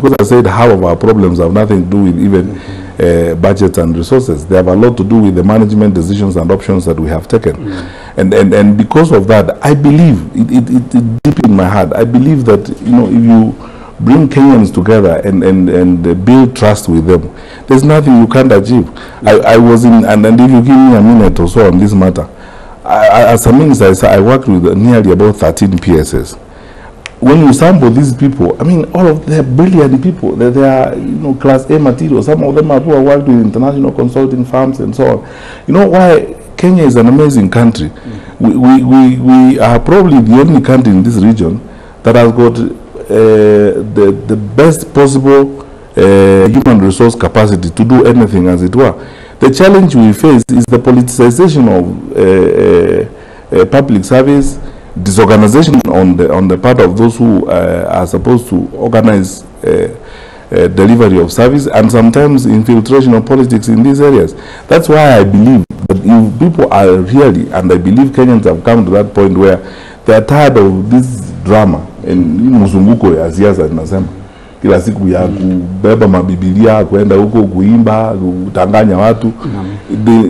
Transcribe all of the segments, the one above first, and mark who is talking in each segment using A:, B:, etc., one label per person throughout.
A: because I said half of our problems have nothing to do with even budgets and resources. They have a lot to do with the management decisions and options that we have taken. And because of that, I believe, it deep in my heart, I believe that, you know, if you bring Kenyans together and build trust with them, there's nothing you can't achieve. I was in, and if you give me a minute or so on this matter, as a minister, I worked with nearly about 13 PSS. When you sample these people, I mean, all of them are brilliant people. They are, you know, class A material. Some of them are who have worked with international consulting firms and so on. You know why Kenya is an amazing country? We are probably the only country in this region that has got the best possible human resource capacity to do anything, as it were. The challenge we face is the politicization of public service, disorganization on the part of those who are supposed to organize delivery of service, and sometimes infiltration of politics in these areas. That's why I believe that if people are really, and I believe Kenyans have come to that point where they are tired of this drama and mzunguko ya siasa tunasema kila siku ya kubeba mabibilia kwenda huko kuimba kutanganya watu.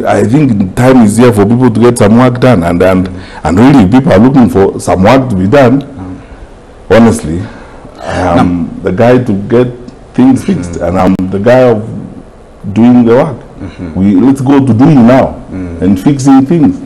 A: I think time is here for people to get some work done, and really people are looking for some work to be done. Honestly, I am the guy to get things fixed, and I'm the guy of doing the work. Let's go to doing now and fixing things.